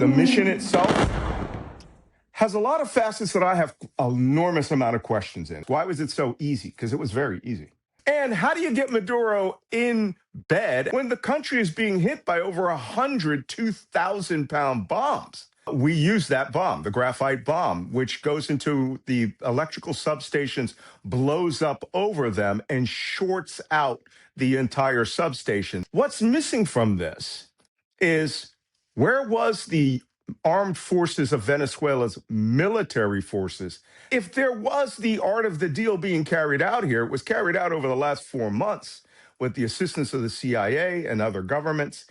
The mission itself has a lot of facets that I have an enormous amount of questions in. Why was it so easy? Because it was very easy. And how do you get Maduro in bed when the country is being hit by over 100 2,000-pound bombs? We use that bomb, the graphite bomb, which goes into the electrical substations, blows up over them, and shorts out the entire substation. What's missing from this is where was the armed forces of Venezuela's military forces? If there was the art of the deal being carried out here, it was carried out over the last 4 months with the assistance of the CIA and other governments,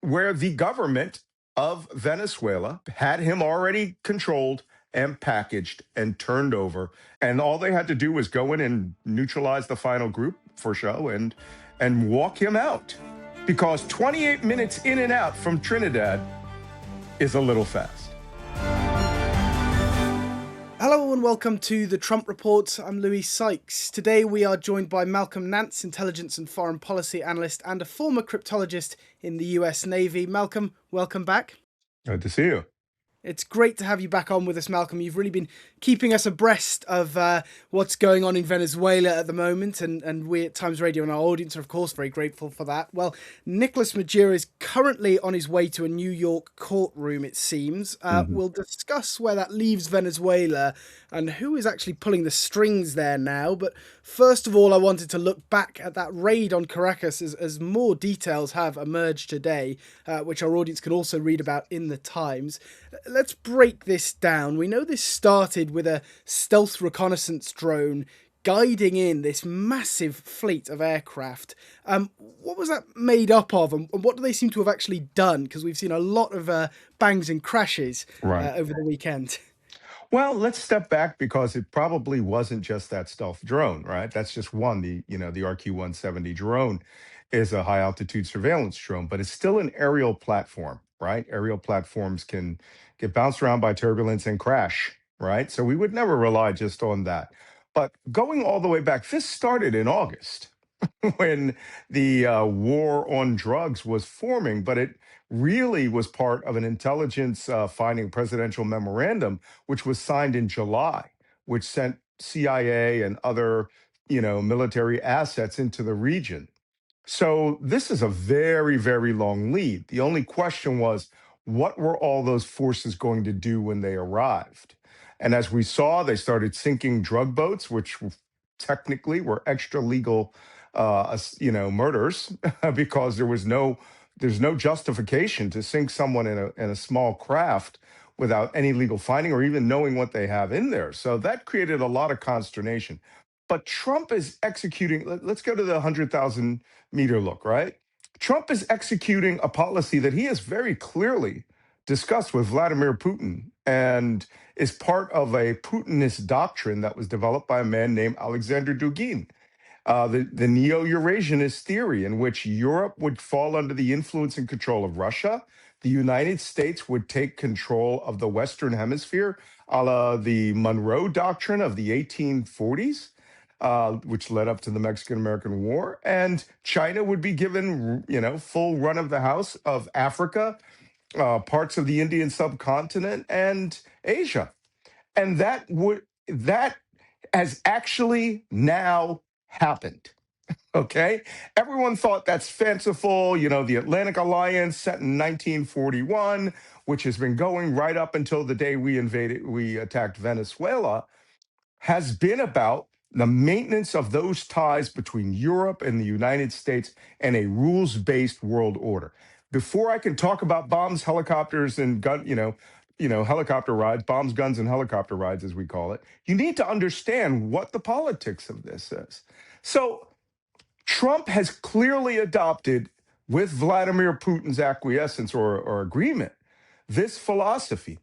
where the government of Venezuela had him already controlled and packaged and turned over. And all they had to do was go in and neutralize the final group for show and walk him out. Because 28 minutes in and out from Trinidad is a little fast. Hello and welcome to the Trump Report. I'm Louis Sykes. Today we are joined by Malcolm Nance, intelligence and foreign policy analyst and a former cryptologist in the US Navy. Malcolm, welcome back. Good to see you. It's great to have you back on with us, Malcolm. You've really been keeping us abreast of what's going on in Venezuela at the moment, and we at Times Radio and our audience are, of course, very grateful for that. Well, Nicolas Maduro is currently on his way to a New York courtroom, it seems. We'll discuss where that leaves Venezuela and who is actually pulling the strings there now. But first of all, I wanted to look back at that raid on Caracas as more details have emerged today, which our audience can also read about in the Times. Let's break this down. We know this started with a stealth reconnaissance drone guiding in this massive fleet of aircraft. What was that made up of, and what do they seem to have actually done? Because we've seen a lot of bangs and crashes over the weekend. Well, let's step back because it probably wasn't just that stealth drone, right? That's just one. The RQ-170 drone is a high altitude surveillance drone, but it's still an aerial platform, right? Aerial platforms can get bounced around by turbulence and crash, right? So we would never rely just on that. But going all the way back, this started in August when the war on drugs was forming, but it really was part of an intelligence finding presidential memorandum, which was signed in July, which sent CIA and other, military assets into the region. So this is a very, very long lead. The only question was, what were all those forces going to do when they arrived? And as we saw, they started sinking drug boats, which technically were extra legal, murders, because there's no justification to sink someone in a small craft without any legal finding or even knowing what they have in there. So that created a lot of consternation. But Trump is executing. Let's go to the 100,000-meter look, right? Trump is executing a policy that he has very clearly discussed with Vladimir Putin and is part of a Putinist doctrine that was developed by a man named Alexander Dugin. The neo-Eurasianist theory in which Europe would fall under the influence and control of Russia, the United States would take control of the Western Hemisphere, a la the Monroe Doctrine of the 1840s, which led up to the Mexican-American War, and China would be given, full run of the house of Africa, parts of the Indian subcontinent, and Asia. And that has actually now happened. Okay. Everyone thought that's fanciful. The Atlantic Alliance set in 1941, which has been going right up until the day we attacked Venezuela, has been about the maintenance of those ties between Europe and the United States and a rules-based world order. Before I can talk about bombs, helicopters, and helicopter rides, bombs, guns, and helicopter rides, as we call it, you need to understand what the politics of this is. So Trump has clearly adopted, with Vladimir Putin's acquiescence or agreement, this philosophy.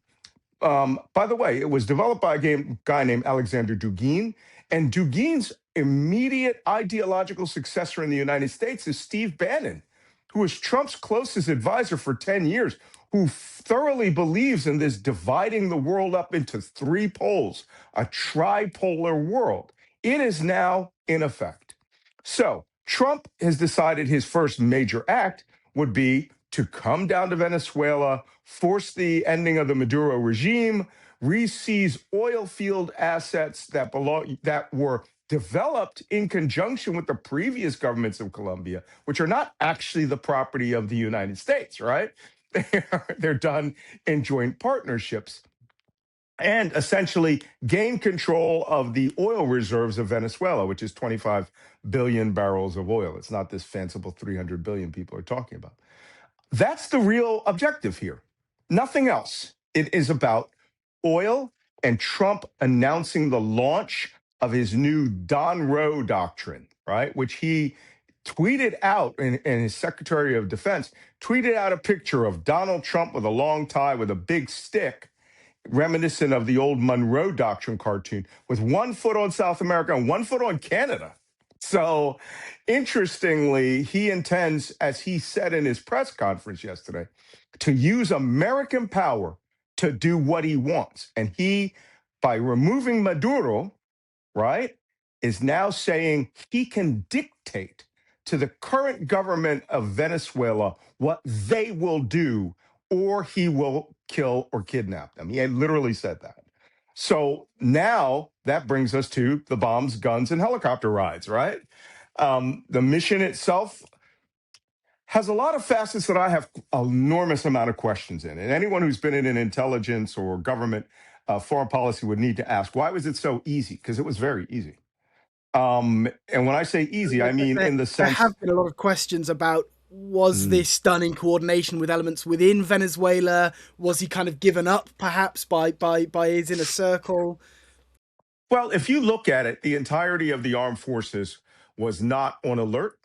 By the way, it was developed by a guy named Alexander Dugin, and Dugin's immediate ideological successor in the United States is Steve Bannon, who was Trump's closest advisor for 10 years, who thoroughly believes in this dividing the world up into three poles, a tripolar world. It is now in effect. So Trump has decided his first major act would be to come down to Venezuela, force the ending of the Maduro regime, re-seize oil field assets that were developed in conjunction with the previous governments of Colombia, which are not actually the property of the United States, right? They're done in joint partnerships, and essentially gain control of the oil reserves of Venezuela, which is 25 billion barrels of oil. It's not this fanciful 300 billion people are talking about. That's the real objective here. Nothing else. It is about oil and Trump announcing the launch of his new Don Roe doctrine, right? Which he tweeted out, and his Secretary of Defense tweeted out a picture of Donald Trump with a long tie with a big stick, reminiscent of the old Monroe Doctrine cartoon, with one foot on South America and one foot on Canada. So, interestingly, he intends, as he said in his press conference yesterday, to use American power to do what he wants. And he, by removing Maduro, right, is now saying he can dictate to the current government of Venezuela what they will do, or he will kill or kidnap them. He had literally said that. So now that brings us to the bombs, guns, and helicopter rides, right? The mission itself has a lot of facets that I have an enormous amount of questions in. And anyone who's been in an intelligence or government foreign policy would need to ask, why was it so easy? Because it was very easy. And when I say easy, I mean in the There sense, have been a lot of questions about, was mm, this done in coordination with elements within Venezuela? Was he kind of given up perhaps by his inner circle? well, if you look at it, the entirety of the armed forces was not on alert,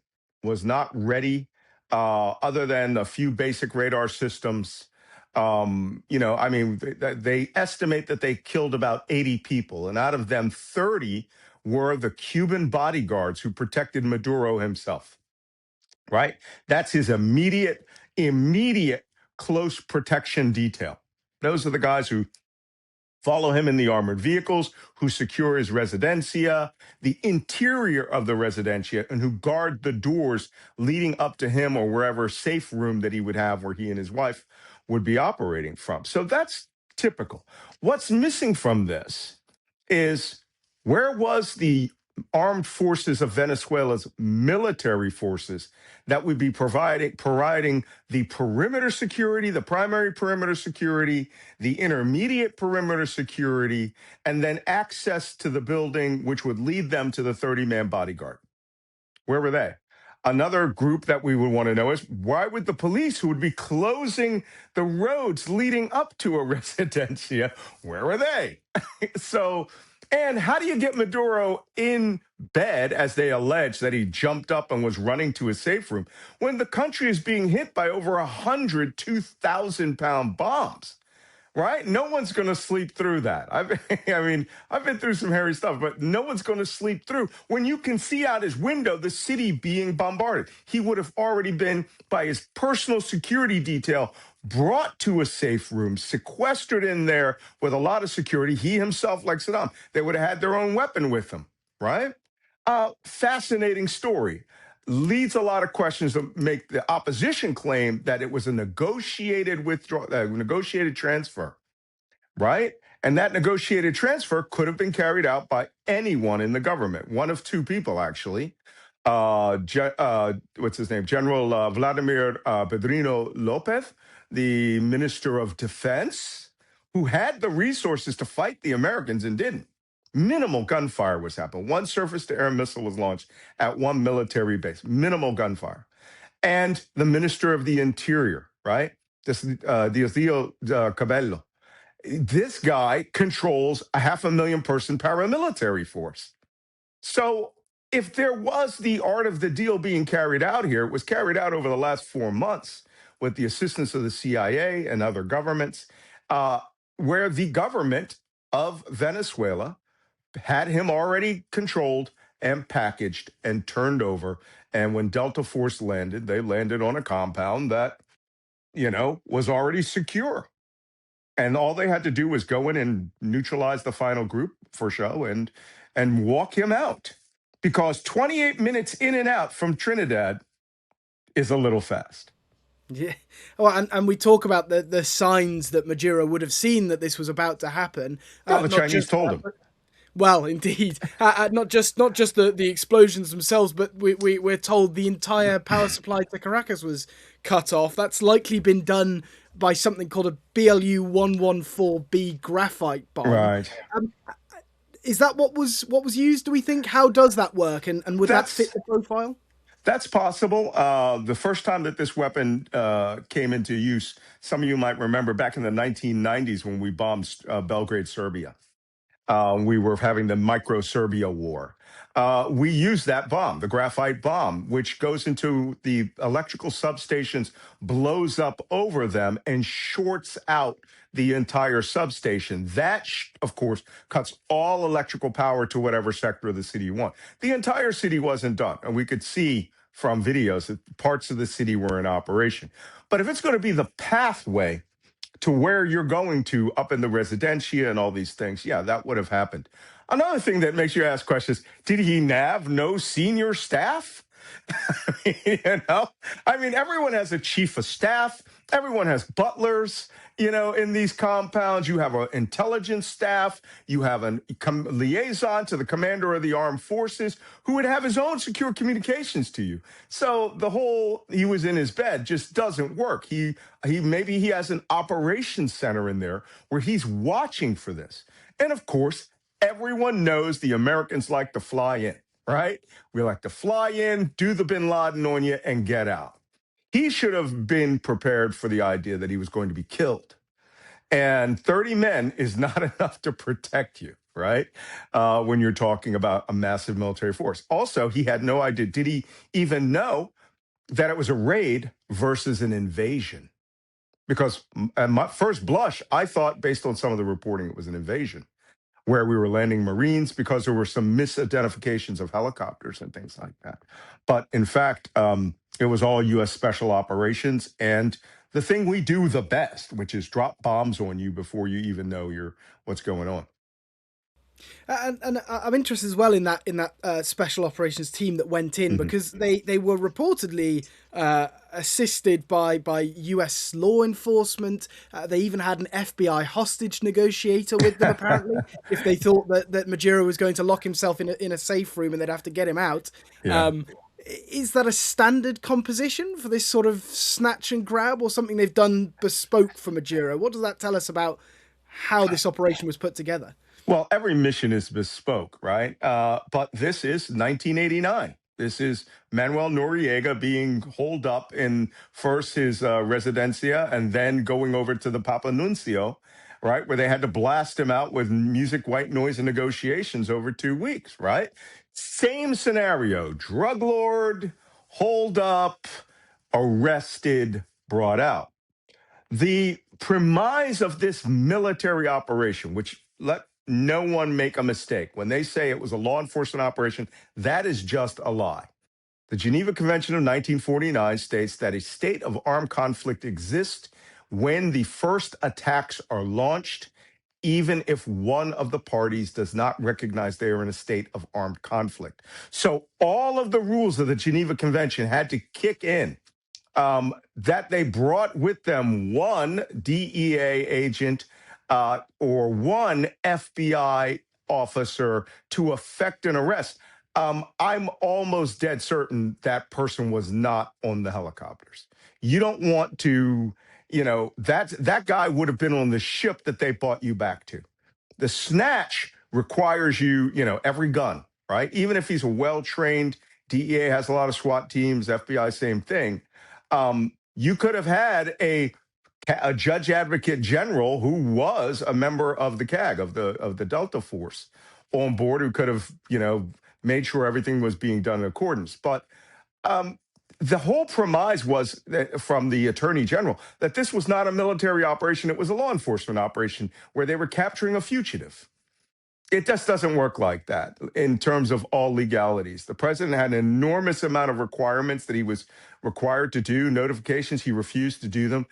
was not ready, other than a few basic radar systems. I mean, they estimate that they killed about 80 people, and out of them, 30 were the Cuban bodyguards who protected Maduro himself, right? That's his immediate close protection detail. Those are the guys who follow him in the armored vehicles, who secure his residencia, the interior of the residencia, and who guard the doors leading up to him or wherever safe room that he would have where he and his wife would be operating from. So that's typical. What's missing from this is, where was the armed forces of Venezuela's military forces that would be providing the perimeter security, the primary perimeter security, the intermediate perimeter security, and then access to the building, which would lead them to the 30-man bodyguard? Where were they? Another group that we would want to know is, why would the police, who would be closing the roads leading up to a residencia, where were they? So, and how do you get Maduro in bed, as they allege that he jumped up and was running to his safe room, when the country is being hit by over 100 2,000-pound bombs? Right? No one's going to sleep through that. I mean, I've been through some hairy stuff, but no one's going to sleep through when you can see out his window the city being bombarded. He would have already been, by his personal security detail, brought to a safe room, sequestered in there with a lot of security. He himself, like Saddam, they would have had their own weapon with them, right? Fascinating story. Leads a lot of questions to make the opposition claim that it was a negotiated withdrawal, negotiated transfer, right? And that negotiated transfer could have been carried out by anyone in the government, one of two people, actually. What's his name? General Vladimir Pedrino Lopez, the Minister of Defense, who had the resources to fight the Americans and didn't. Minimal gunfire was happening. One surface-to-air missile was launched at one military base. Minimal gunfire. And the Minister of the Interior, right? Diosdado Cabello. This guy controls a 500,000 person paramilitary force. So if there was the art of the deal being carried out here, it was carried out over the last 4 months with the assistance of the CIA and other governments, uh, where the government of Venezuela had him already controlled and packaged and turned over. And when Delta Force landed, they landed on a compound that, was already secure. And all they had to do was go in and neutralize the final group for show and walk him out. Because 28 minutes in and out from Trinidad is a little fast. Yeah. Well, and we talk about the signs that Maduro would have seen that this was about to happen. Well, the Not Chinese just told that, him. but well, indeed, not just the explosions themselves, but we're told the entire power supply to Caracas was cut off. That's likely been done by something called a BLU 114B graphite bomb. Right. Um, is that what was used? Do we think? How does that work? And would that fit That's the profile? that's possible. The first time that this weapon came into use, some of you might remember back in the 1990s when we bombed Belgrade, Serbia. We were having the micro Serbia war. We used that bomb, the graphite bomb, which goes into the electrical substations, blows up over them, and shorts out the entire substation. That, of course, cuts all electrical power to whatever sector of the city you want. The entire city wasn't done, and we could see from videos that parts of the city were in operation. But if it's going to be the pathway to where you're going to up in the residencia and all these things, yeah, that would have happened. Another thing that makes you ask questions, did he have no senior staff? you know, I mean, everyone has a chief of staff, everyone has butlers. In these compounds, you have an intelligence staff, you have a liaison to the commander of the armed forces who would have his own secure communications to you. So the whole he was in his bed just doesn't work. He maybe he has an operations center in there where he's watching for this. And of course, everyone knows the Americans like to fly in, right? We like to fly in, do the bin Laden on you, and get out. He should have been prepared for the idea that he was going to be killed. And 30 men is not enough to protect you, right? When you're talking about a massive military force. Also, he had no idea. Did he even know that it was a raid versus an invasion? Because at my first blush, I thought, based on some of the reporting, it was an invasion where we were landing Marines because there were some misidentifications of helicopters and things like that. But in fact, it was all U.S. special operations and the thing we do the best, which is drop bombs on you before you even know what's going on. And I'm interested as well in that special operations team that went in Mhm. because they were reportedly assisted by U.S. law enforcement. They even had an FBI hostage negotiator with them. Apparently, if they thought that Maduro was going to lock himself in a safe room and they'd have to get him out. Yeah. Um, is that a standard composition for this sort of snatch and grab, or something they've done bespoke for Maduro? What does that tell us about how this operation was put together? Well, every mission is bespoke, right? But this is 1989. This is Manuel Noriega being holed up in first his residencia and then going over to the Papa Nuncio, right? Where they had to blast him out with music, white noise, and negotiations over 2 weeks, right? Same scenario drug lord, holed up, arrested, brought out. The premise of this military operation, which let no one make a mistake, when they say it was a law enforcement operation, that is just a lie. The Geneva Convention of 1949 states that a state of armed conflict exists when the first attacks are launched, even if one of the parties does not recognize they are in a state of armed conflict. So all of the rules of the Geneva Convention had to kick in, that they brought with them one DEA agent or one FBI officer to effect an arrest. I'm almost dead certain that person was not on the helicopters. You don't want to, that guy would have been on the ship that they brought you back to. The snatch requires you, every gun, right? Even if he's a well trained, DEA has a lot of SWAT teams, FBI, same thing. You could have had a judge advocate general who was a member of the CAG of the Delta Force on board who could have made sure everything was being done in accordance. But um, the whole premise was that, from the attorney general, that this was not a military operation; it was a law enforcement operation where they were capturing a fugitive. It just doesn't work like that in terms of all legalities. The president had an enormous amount of requirements that he was required to do, notifications. He refused to do them.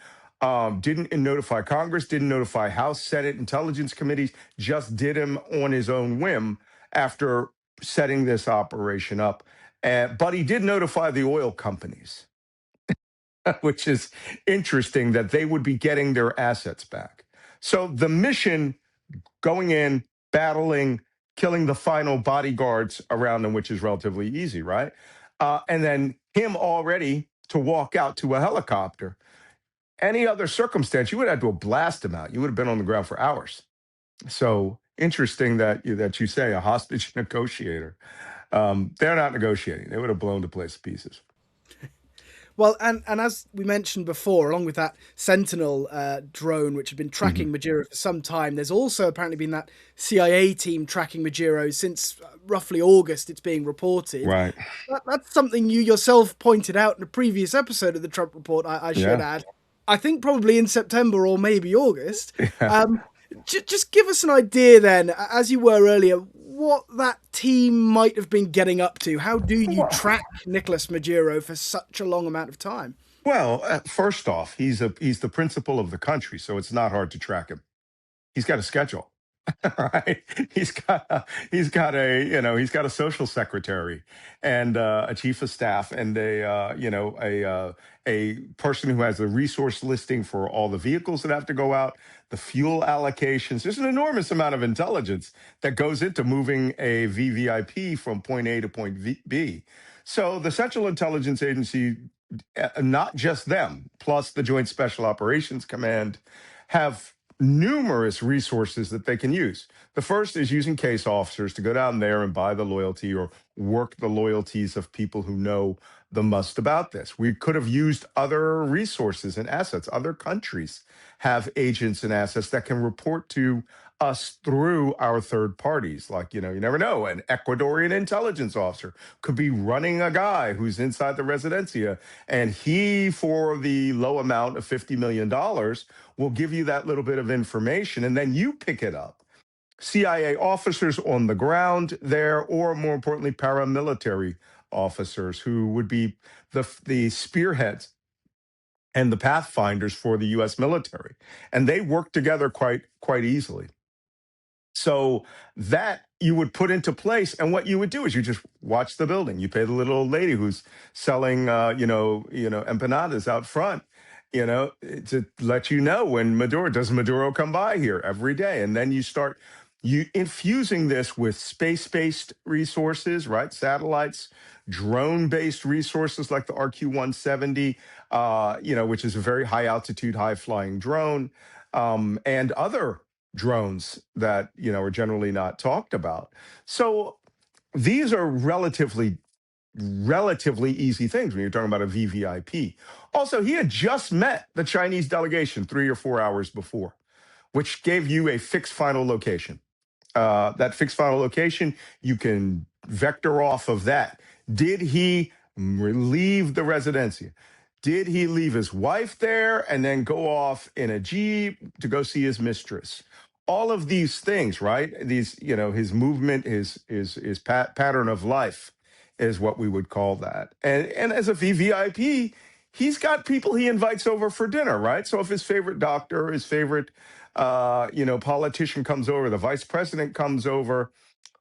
Didn't notify Congress, didn't notify House, Senate, intelligence committees, just did him on his own whim after setting this operation up. But he did notify the oil companies. which is interesting that they would be getting their assets back. So the mission, going in, battling, killing the final bodyguards around them, which is relatively easy, right? And then him already to walk out to a helicopter. Any other circumstance, you would have had to blast him out. You would have been on the ground for hours. So interesting that you say a hostage negotiator. They're not negotiating. They would have blown the place to pieces. Well, and as we mentioned before, along with that Sentinel drone, which had been Mhm. tracking Maduro for some time, there's also apparently been that CIA team tracking Maduro since roughly August, it's being reported. Right. That's something you yourself pointed out in a previous episode of the Trump Report, I should Yeah. add. I think probably in September or maybe August. Yeah. Um, just give us an idea then, as you were earlier, what that team might have been getting up to. How do you Well, track Nicolas Maduro for such a long amount of time? first off, he's the principal of the country, so it's not hard to track him. He's got a schedule. Right. He's got a social secretary and a chief of staff and a person who has a resource listing for all the vehicles that have to go out, the fuel allocations. There's an enormous amount of intelligence that goes into moving a VVIP from point A to point B. So the Central Intelligence Agency, not just them, plus the Joint Special Operations Command, have numerous resources that they can use. The first is using case officers to go down there and buy the loyalty or work the loyalties of people who know the most about this. We could have used other resources and assets. Other countries have agents and assets that can report to us through our third parties. Like, you never know. An Ecuadorian intelligence officer could be running a guy who's inside the residencia, and he, for the low amount of $50 million, will give you that little bit of information, and then you pick it up. CIA officers on the ground there, or more importantly, paramilitary officers who would be the spearheads and the pathfinders for the U.S. military, and they work together quite easily. So that you would put into place, and what you would do is you just watch the building. You pay the little old lady who's selling, empanadas out front, to let you know when Maduro come by here every day, and then you start you infusing this with space-based resources, right? Satellites, drone-based resources like the RQ-170, which is a very high altitude, high flying drone, and other drones that are generally not talked about. So these are relatively easy things when you're talking about a VVIP. Also, he had just met the Chinese delegation 3 or 4 hours before, which gave you a fixed final location. That fixed final location, you can vector off of that. Did he leave the residencia? Did he leave his wife there and then go off in a Jeep to go see his mistress? All of these things, right? These, his movement, his pattern of life is what we would call that. And as a VVIP, he's got people he invites over for dinner, right? So if his favorite doctor, his favorite politician comes over, the vice president comes over,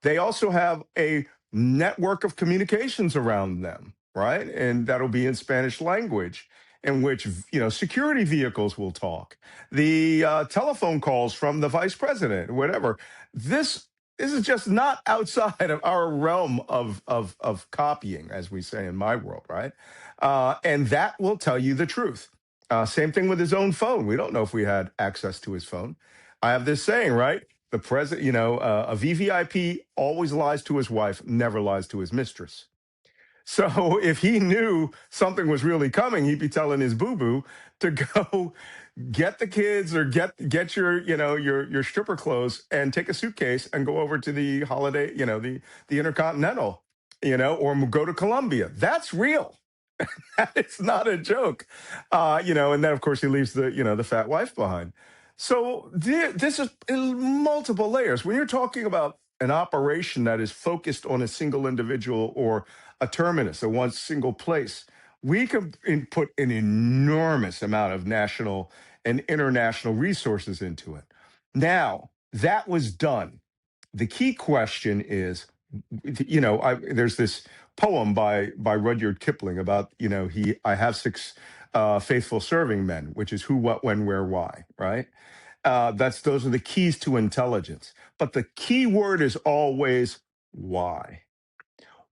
they also have a network of communications around them, right? And that'll be in Spanish language, in which security vehicles will talk, the telephone calls from the vice president, whatever. This is just not outside of our realm of copying, as we say in my world, right? And that will tell you the truth. Same thing with his own phone. We don't know if we had access to his phone. I have this saying, right? The president, a VVIP always lies to his wife, never lies to his mistress. So if he knew something was really coming, he'd be telling his boo boo to go get the kids or get your stripper clothes and take a suitcase and go over to the holiday, the Intercontinental, or go to Colombia. That's real. It's not a joke, and then of course he leaves the fat wife behind. So this is multiple layers. When you're talking about an operation that is focused on a single individual or a terminus, or one single place, we can put an enormous amount of national and international resources into it. Now that was done. The key question is, there's this poem by Rudyard Kipling about, I have six faithful serving men, which is who, what, when, where, why, right? Those are the keys to intelligence. But the key word is always why.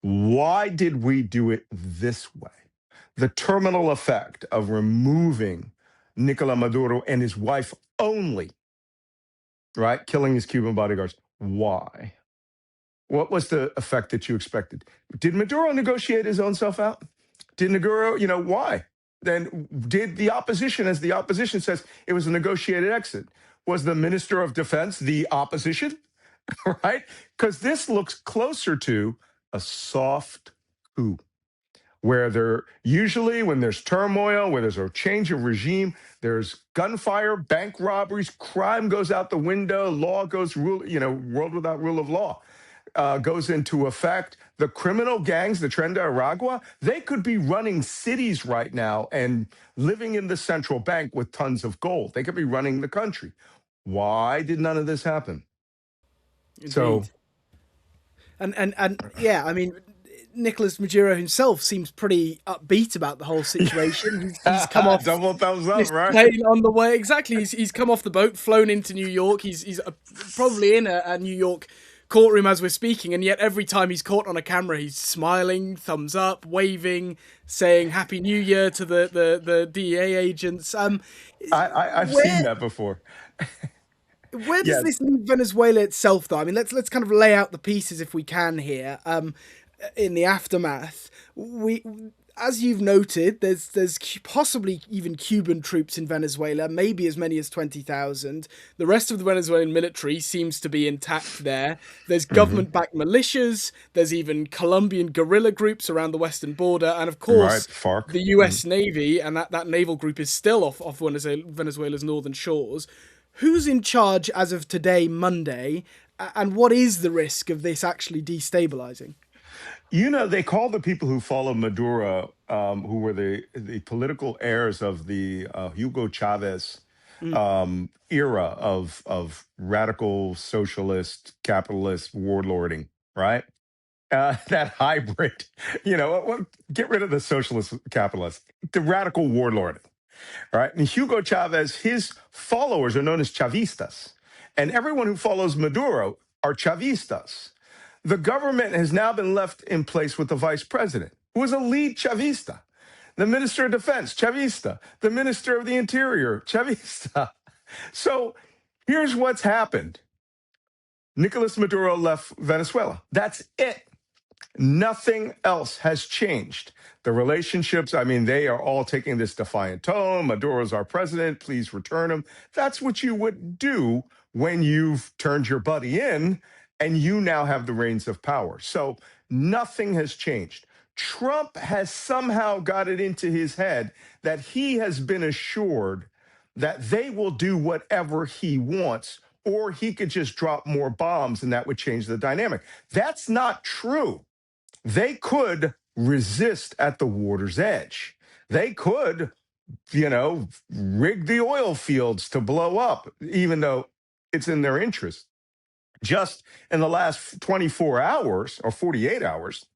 Why did we do it this way? The terminal effect of removing Nicolas Maduro and his wife only, right? Killing his Cuban bodyguards. Why? What was the effect that you expected? Did Maduro negotiate his own self out? Did Maduro, why? Then did the opposition, as the opposition says, it was a negotiated exit? Was the Minister of Defense the opposition? Right? Because this looks closer to a soft coup, where there usually, when there's turmoil, where there's a change of regime, there's gunfire, bank robberies, crime goes out the window, law goes world without rule of law goes into effect. The criminal gangs, the Tren de Aragua, they could be running cities right now and living in the central bank with tons of gold. They could be running the country. Why did none of this happen? So Indeed. And yeah, I mean, Nicolas Maduro himself seems pretty upbeat about the whole situation. He's come off double thumbs up, this right? plane on the way. Exactly. He's come off the boat, flown into New York. He's probably in a New York courtroom as we're speaking, and yet every time he's caught on a camera, he's smiling, thumbs up, waving, saying "Happy New Year" to the DEA agents. I've seen Where that before. where does Yeah. this leave Venezuela itself, though? I mean, let's kind of lay out the pieces if we can here. In the aftermath, we, as you've noted, there's possibly even Cuban troops in Venezuela, maybe as many as 20,000. The rest of the Venezuelan military seems to be intact there. There's Hmm. government-backed militias. There's even Colombian guerrilla groups around the western border, and of Right. course. FARC. The U.S. Navy, and that naval group is still off Venezuela's northern shores. Who's in charge as of today, Monday, and what is the risk of this actually destabilizing? They call the people who follow Maduro, who were the political heirs of the Hugo Chavez Mm. era of radical socialist capitalist warlording, right? That hybrid, get rid of the socialist capitalist, the radical warlording, right? And Hugo Chavez, his followers are known as Chavistas, and everyone who follows Maduro are Chavistas. The government has now been left in place with the vice president, who is a lead Chavista. The minister of defense, Chavista. The minister of the interior, Chavista. So here's what's happened. Nicolas Maduro left Venezuela. That's it. Nothing else has changed. The relationships, I mean, they are all taking this defiant tone. Maduro's our president. Please return him. That's what you would do when you've turned your buddy in and you now have the reins of power. So nothing has changed. Trump has somehow got it into his head that he has been assured that they will do whatever he wants, or he could just drop more bombs and that would change the dynamic. That's not true. They could resist at the water's edge. They could, rig the oil fields to blow up, even though it's in their interest. Just in the last 24 hours or 48 hours,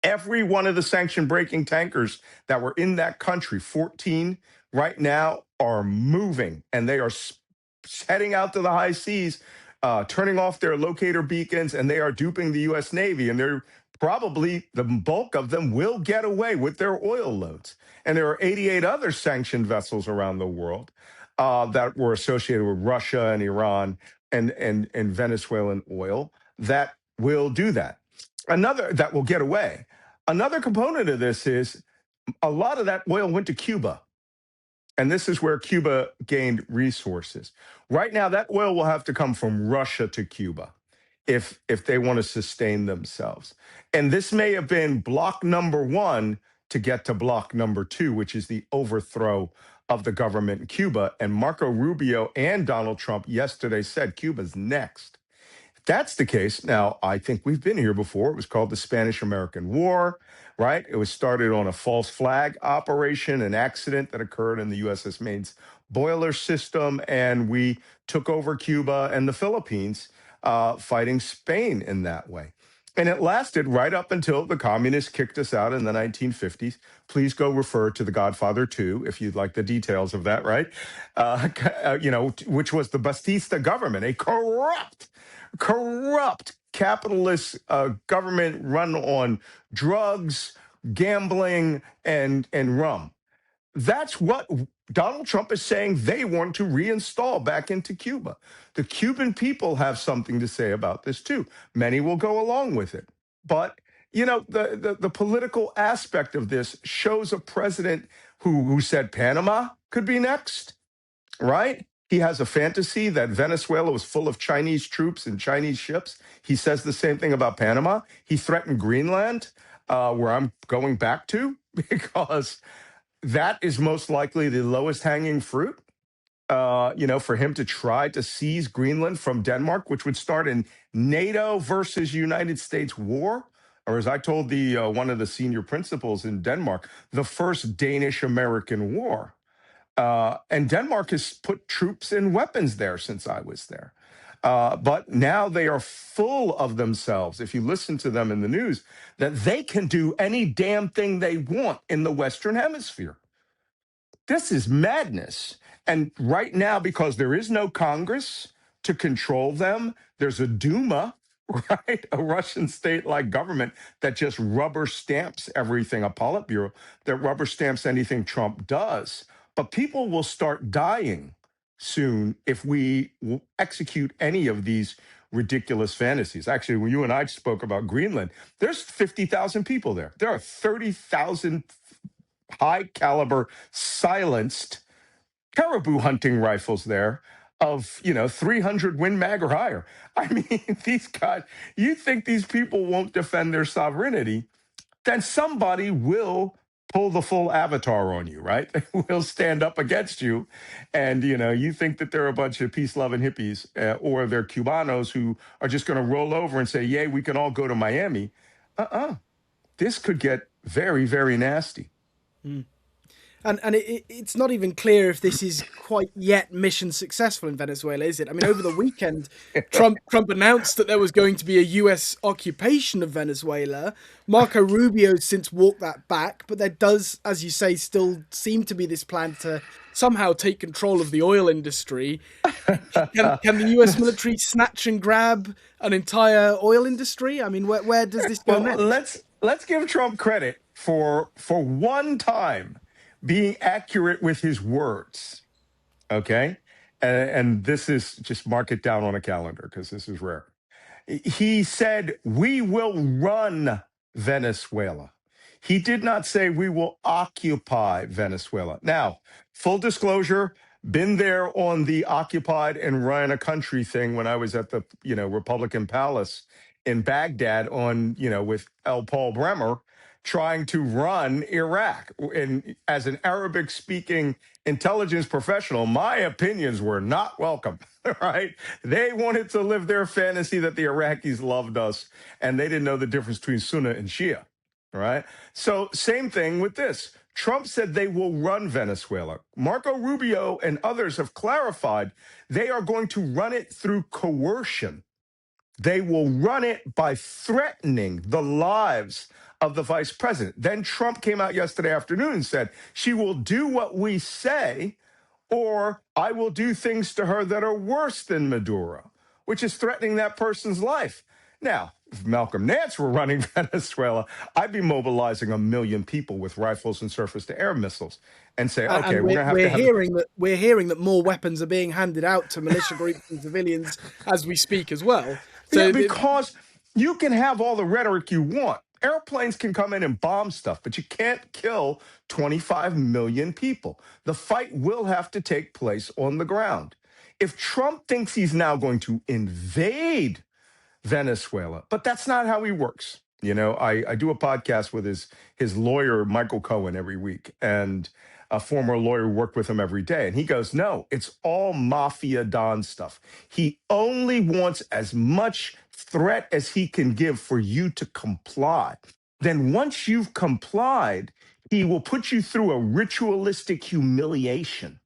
every one of the sanction breaking tankers that were in that country, 14 right now, are moving and they are heading out to the high seas, turning off their locator beacons, and they are duping the U.S. Navy. And they're probably, the bulk of them will get away with their oil loads. And there are 88 other sanctioned vessels around the world that were associated with Russia and Iran and Venezuelan oil that will do that. Another that will get away. Another component of this is a lot of that oil went to Cuba. And this is where Cuba gained resources. Right now, that oil will have to come from Russia to Cuba if they want to sustain themselves. And this may have been block number one to get to block number two, which is the overthrow of the government in Cuba. And Marco Rubio and Donald Trump yesterday said Cuba's next. If that's the case, now I think we've been here before. It was called the Spanish American War, right? It was started on a false flag operation, an accident that occurred in the USS Maine's boiler system, and we took over Cuba and the Philippines, fighting Spain in that way. And it lasted right up until the communists kicked us out in the 1950s. Please go refer to The Godfather 2 if you'd like the details of that, right? Which was the Batista government, a corrupt capitalist government run on drugs, gambling, and rum. That's what Donald Trump is saying they want to reinstall back into Cuba. The Cuban people have something to say about this too. Many will go along with it. But, the political aspect of this shows a president who said Panama could be next, right? He has a fantasy that Venezuela was full of Chinese troops and Chinese ships. He says the same thing about Panama. He threatened Greenland, where I'm going back to, because that is most likely the lowest hanging fruit. For him to try to seize Greenland from Denmark, which would start in NATO versus United States war, or as I told the one of the senior principals in Denmark, the first Danish-American war. And Denmark has put troops and weapons there since I was there. But now they are full of themselves, if you listen to them in the news, that they can do any damn thing they want in the Western Hemisphere. This is madness. And right now, because there is no Congress to control them, there's a Duma, right? A Russian state-like government that just rubber stamps everything, a Politburo that rubber stamps anything Trump does. But people will start dying soon if we execute any of these ridiculous fantasies. Actually, when you and I spoke about Greenland, there's 50,000 people there. There are 30,000 high caliber silenced caribou hunting rifles there of 300 Win Mag or higher. I mean, these guys, you think these people won't defend their sovereignty, then somebody will pull the full avatar on you, right? They will stand up against you. And you think that they're a bunch of peace-loving hippies, or they're Cubanos who are just going to roll over and say, yay, we can all go to Miami. This could get very, very nasty. And it's not even clear if this is quite yet mission successful in Venezuela, is it? I mean, over the weekend, Trump announced that there was going to be a U.S. occupation of Venezuela. Marco Rubio since walked that back, but there does, as you say, still seem to be this plan to somehow take control of the oil industry. Can the U.S. military snatch and grab an entire oil industry? I mean, where does this go next? Let's give Trump credit for one time being accurate with his words. Okay. And this is, just mark it down on a calendar because this is rare. He said, we will run Venezuela. He did not say we will occupy Venezuela. Now, full disclosure, been there on the occupied and run a country thing when I was at the, Republican Palace in Baghdad with Paul Bremer trying to run Iraq. And as an Arabic speaking intelligence professional, my opinions were not welcome, right? They wanted to live their fantasy that the Iraqis loved us, and they didn't know the difference between Sunni and Shia, right? So same thing with this. Trump said they will run Venezuela. Marco Rubio and others have clarified they are going to run it through coercion. They will run it by threatening the lives of the vice president. Then Trump came out yesterday afternoon and said, she will do what we say, or I will do things to her that are worse than Maduro, which is threatening that person's life. Now, if Malcolm Nance were running Venezuela, I'd be mobilizing 1 million people with rifles and surface-to-air missiles and say, okay, and we're going to have to we're hearing that more weapons are being handed out to militia groups and civilians as we speak as well. So because you can have all the rhetoric you want. Airplanes can come in and bomb stuff, but you can't kill 25 million people. The fight will have to take place on the ground. If Trump thinks he's now going to invade Venezuela, but that's not how he works. I do a podcast with his lawyer, Michael Cohen, every week, and a former lawyer worked with him every day. And he goes, no, it's all mafia Don stuff. He only wants as much threat as he can give for you to comply. Then once you've complied, he will put you through a ritualistic humiliation.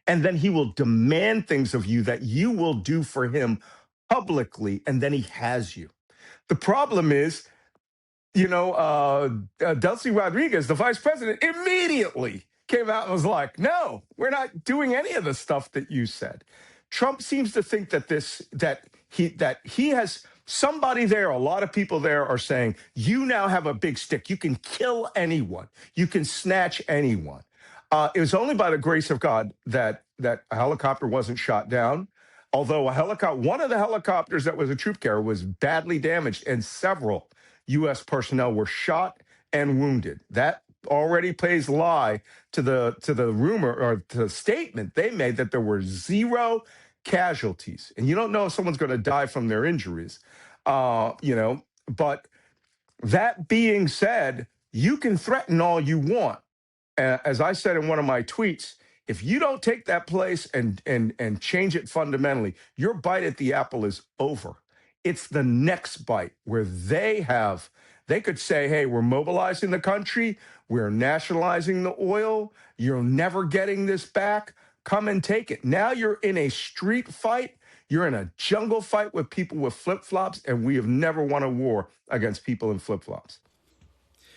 And then he will demand things of you that you will do for him publicly. And then he has you. The problem is, Delcy Rodriguez, the vice president, immediately came out and was like, "No, we're not doing any of the stuff that you said." Trump seems to think that he has somebody there. A lot of people there are saying, "You now have a big stick. You can kill anyone. You can snatch anyone." It was only by the grace of God that a helicopter wasn't shot down. Although one of the helicopters that was a troop carrier was badly damaged, and several U.S. personnel were shot and wounded. That already plays lie to the rumor or to the statement they made that there were zero casualties. And you don't know if someone's going to die from their injuries, But that being said, you can threaten all you want. As I said in one of my tweets, if you don't take that place and change it fundamentally, your bite at the apple is over. It's the next bite where they could say, "Hey, we're mobilizing the country, we're nationalizing the oil, you're never getting this back. Come and take it." Now you're in a street fight. You're in a jungle fight with people with flip flops, and we have never won a war against people in flip flops.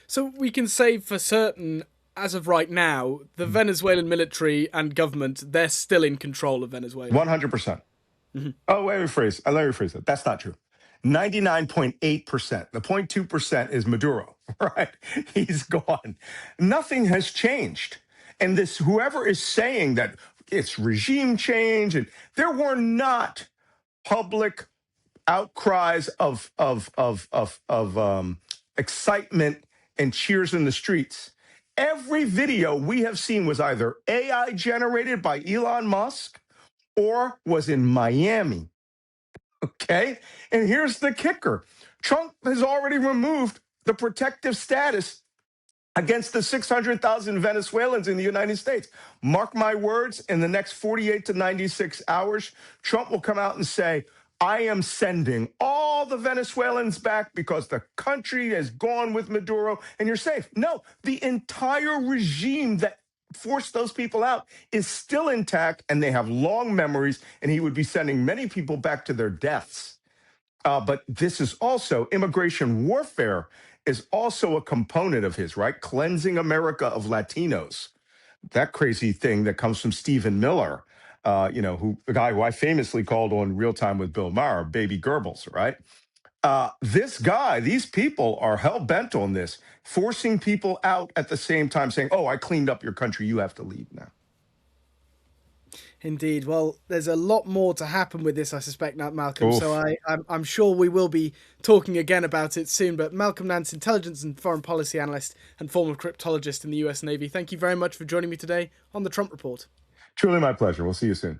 So we can say for certain, as of right now, the Venezuelan military and government, they're still in control of Venezuela. 100%. Oh, let me rephrase that. That's not true. 99.8%. The 0.2% is Maduro, right? He's gone. Nothing has changed. And whoever is saying that it's regime change, and there were not public outcries of excitement and cheers in the streets. Every video we have seen was either AI generated by Elon Musk or was in Miami. Okay. And here's the kicker: Trump has already removed the protective status against the 600,000 Venezuelans in the United States. Mark my words, in the next 48 to 96 hours, Trump will come out and say, "I am sending all the Venezuelans back because the country has gone with Maduro and you're safe." No, the entire regime that forced those people out is still intact, and they have long memories, and he would be sending many people back to their deaths. But this is also immigration warfare is also a component of his, right? Cleansing America of Latinos. That crazy thing that comes from Stephen Miller, the guy who I famously called on Real Time with Bill Maher, Baby Goebbels, right? These people are hell bent on this, forcing people out at the same time, saying, "Oh, I cleaned up your country. You have to leave now." Indeed. Well, there's a lot more to happen with this, I suspect, now, Malcolm. Oof. So I'm sure we will be talking again about it soon. But Malcolm Nance, intelligence and foreign policy analyst and former cryptologist in the US Navy, thank you very much for joining me today on the Trump Report. Truly my pleasure. We'll see you soon.